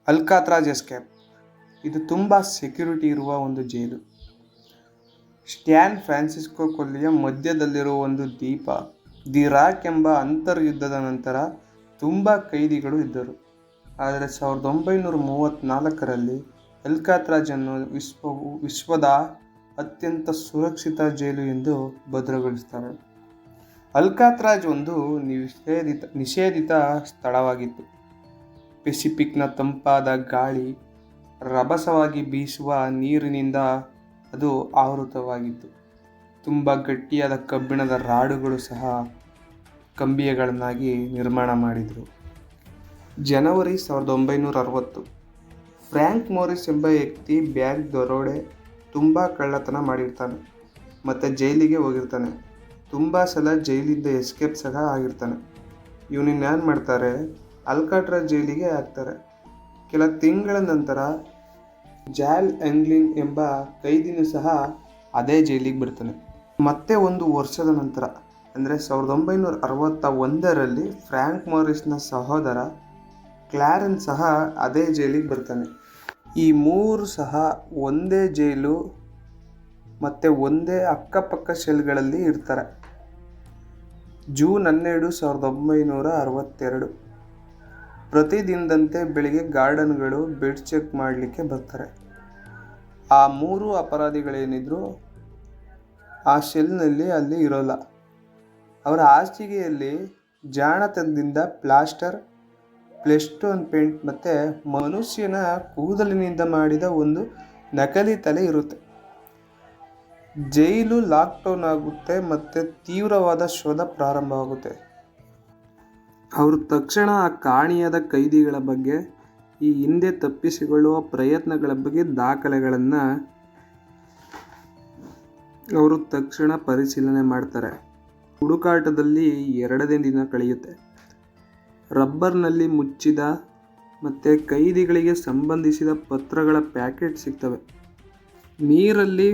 ಅಲ್ಕಾತ್ರಾಜ್ escape. ಇದು ತುಂಬ security ಇರುವ ಒಂದು ಜೈಲು. ಸ್ಟ್ಯಾನ್ ಫ್ರಾನ್ಸಿಸ್ಕೋ ಕೊಲ್ಲಿಯ ಮಧ್ಯದಲ್ಲಿರುವ ಒಂದು ದ್ವೀಪ. ದಿ ರಾಕ್ ಎಂಬ ಅಂತರ್ಯುದ್ಧದ ನಂತರ ತುಂಬ ಕೈದಿಗಳು ಇದ್ದರು. ಆದರೆ 1934ರಲ್ಲಿ ಅಲ್ಕಾತ್ರಾಜನ್ನು ವಿಶ್ವದ ಅತ್ಯಂತ ಸುರಕ್ಷಿತ ಜೈಲು ಎಂದು ಭದ್ರಗೊಳಿಸುತ್ತಾರೆ. ಅಲ್ಕಾತ್ರಾಜ್ ಒಂದು ನಿಷೇಧಿತ ಸ್ಥಳವಾಗಿತ್ತು. ಪೆಸಿಫಿಕ್ನ ತಂಪಾದ ಗಾಳಿ, ರಭಸವಾಗಿ ಬೀಸುವ ನೀರಿನಿಂದ ಅದು ಆವೃತವಾಗಿತ್ತು. ತುಂಬ ಗಟ್ಟಿಯಾದ ಕಬ್ಬಿಣದ ರಾಡುಗಳು ಸಹ ಕಂಬಿಗಳನ್ನಾಗಿ ನಿರ್ಮಾಣ ಮಾಡಿದರು. ಜನವರಿ 1960. ಫ್ರ್ಯಾಂಕ್ ಮೋರಿಸ್ ಎಂಬ ವ್ಯಕ್ತಿ ಬ್ಯಾಂಕ್ ದರೋಡೆ, ತುಂಬ ಕಳ್ಳತನ ಮಾಡಿರ್ತಾನೆ ಮತ್ತು ಜೈಲಿಗೆ ಹೋಗಿರ್ತಾನೆ. ತುಂಬ ಸಲ ಜೈಲಿಂದ ಎಸ್ಕೇಪ್ ಸಹ ಆಗಿರ್ತಾನೆ. ಇವನನ್ನೇನು ಮಾಡ್ತಾರೆ, ಅಲ್ಕಾಟ್ರಾಜ್ ಜೈಲಿಗೆ ಹಾಕ್ತಾರೆ. ಕೆಲ ತಿಂಗಳ ನಂತರ ಜಾಲ್ ಎಂಗ್ಲಿನ್ ಎಂಬ ಕೈದಿನೂ ಸಹ ಅದೇ ಜೈಲಿಗೆ ಬರ್ತಾನೆ. ಮತ್ತೆ ಒಂದು ವರ್ಷದ ನಂತರ ಅಂದರೆ 1961ರಲ್ಲಿ ಫ್ರ್ಯಾಂಕ್ ಮೋರಿಸ್ನ ಸಹೋದರ ಕ್ಲಾರೆನ್ಸ್ ಸಹ ಅದೇ ಜೈಲಿಗೆ ಬರ್ತಾನೆ. ಈ ಮೂರು ಸಹ ಒಂದೇ ಜೈಲು ಮತ್ತು ಒಂದೇ ಅಕ್ಕಪಕ್ಕ ಸೆಲ್ಗಳಲ್ಲಿ ಇರ್ತಾರೆ. ಜೂನ್ 12, 1962. ಪ್ರತಿದಿನದಂತೆ ಬೆಳಿಗ್ಗೆ ಗಾರ್ಡನ್ಗಳು ಬೆಡ್ ಚೆಕ್ ಮಾಡಲಿಕ್ಕೆ ಬರ್ತಾರೆ. ಆ ಮೂರು ಅಪರಾಧಿಗಳೇನಿದ್ರು ಆ ಸೆಲ್ನಲ್ಲಿ ಅಲ್ಲಿ ಇರೋಲ್ಲ. ಅವರ ಹಾಸಿಗೆಯಲ್ಲಿ ಜಾಣತನದಿಂದ ಪ್ಲಾಸ್ಟರ್, ಪ್ಲೇಸ್ಟೋನ್ ಪೇಂಟ್ ಮತ್ತು ಮನುಷ್ಯನ ಕೂದಲಿನಿಂದ ಮಾಡಿದ ಒಂದು ನಕಲಿ ತಲೆ ಇರುತ್ತೆ. ಜೈಲು ಲಾಕ್ಡೌನ್ ಆಗುತ್ತೆ ಮತ್ತು ತೀವ್ರವಾದ ಶೋಧ ಪ್ರಾರಂಭವಾಗುತ್ತೆ. ಅವರು ತಕ್ಷಣ ಆ ಕಾಣೆಯಾದ ಕೈದಿಗಳ ಬಗ್ಗೆ, ಈ ಹಿಂದೆ ತಪ್ಪಿಸಿಕೊಳ್ಳುವ ಪ್ರಯತ್ನಗಳ ಬಗ್ಗೆ ದಾಖಲೆಗಳನ್ನು ಅವರು ತಕ್ಷಣ ಪರಿಶೀಲನೆ ಮಾಡ್ತಾರೆ. ಹುಡುಕಾಟದಲ್ಲಿ 2 ದಿನ ಕಳೆಯುತ್ತೆ. ರಬ್ಬರ್ನಲ್ಲಿ ಮುಚ್ಚಿದ ಮತ್ತು ಕೈದಿಗಳಿಗೆ ಸಂಬಂಧಿಸಿದ ಪತ್ರಗಳ ಪ್ಯಾಕೆಟ್ ಸಿಗ್ತವೆ. ನೀರಲ್ಲಿ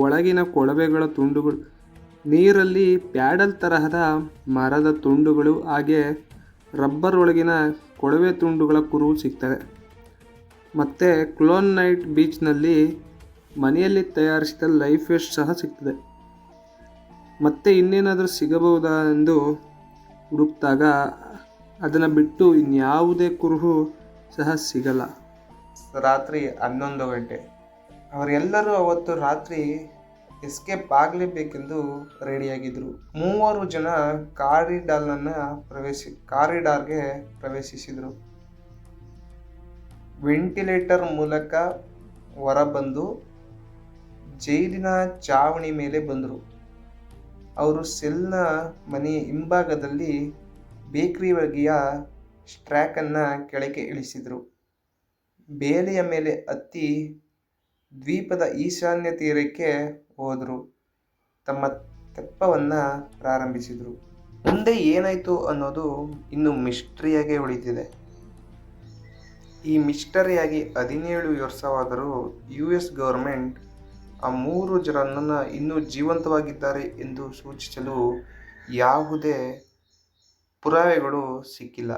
ಒಳಗಿನ ಕೊಳವೆಗಳ ತುಂಡುಗಳು, ನೀರಲ್ಲಿ ಪ್ಯಾಡಲ್ ತರಹದ ಮರದ ತುಂಡುಗಳು, ಹಾಗೆ ರಬ್ಬರ್ ಒಳಗಿನ ಕೊಳವೆ ತುಂಡುಗಳ ಕುರುಹು ಸಿಗ್ತವೆ. ಮತ್ತು ಕ್ಲೋನೈಟ್ ಬೀಚ್ನಲ್ಲಿ ಮನೆಯಲ್ಲಿ ತಯಾರಿಸಿದ ಲೈಫ್ ವೆಸ್ಟ್ ಸಹ ಸಿಗ್ತದೆ. ಮತ್ತೆ ಇನ್ನೇನಾದರೂ ಸಿಗಬಹುದಾ ಎಂದು ಹುಡುಕಿದಾಗ ಅದನ್ನು ಬಿಟ್ಟು ಇನ್ಯಾವುದೇ ಕುರುಹು ಸಹ ಸಿಗಲ್ಲ. ರಾತ್ರಿ 11 ಗಂಟೆ. ಅವರೆಲ್ಲರೂ ಅವತ್ತು ರಾತ್ರಿ ಎಸ್ಕೇಪ್ ಆಗಲೇಬೇಕೆಂದು ರೆಡಿಯಾಗಿದ್ದರು. 3 ಜನ ಕಾರಿಡಾರ್ಗೆ ಪ್ರವೇಶಿಸಿದರು. ವೆಂಟಿಲೇಟರ್ ಮೂಲಕ ಹೊರಬಂದು ಜೈಲಿನ ಚಾವಣಿ ಮೇಲೆ ಬಂದರು. ಅವರು ಸೆಲ್ನ ಮನೆಯ ಹಿಂಭಾಗದಲ್ಲಿ ಬೇಕರಿ ಬಗೆಯ ಸ್ಟ್ಯಾಕನ್ನು ಕೆಳಗೆ ಇಳಿಸಿದರು. ಬೇಲಿಯ ಮೇಲೆ ಹತ್ತಿ ದ್ವೀಪದ ಈಶಾನ್ಯ ತೀರಕ್ಕೆ ಹೋದರು. ತಮ್ಮ ತೆಪ್ಪವನ್ನು ಪ್ರಾರಂಭಿಸಿದರು. ಮುಂದೆ ಏನಾಯಿತು ಅನ್ನೋದು ಇನ್ನೂ ಮಿಸ್ಟರಿಯಾಗೇ ಉಳಿದಿದೆ. ಈ ಮಿಸ್ಟರಿಯಾಗಿ 17 ವರ್ಷವಾದರೂ US ಗೌರ್ಮೆಂಟ್ ಆ 3 ಜನರನ್ನು ಇನ್ನೂ ಜೀವಂತವಾಗಿದ್ದಾರೆ ಎಂದು ಸೂಚಿಸಲು ಯಾವುದೇ ಪುರಾವೆಗಳು ಸಿಕ್ಕಿಲ್ಲ.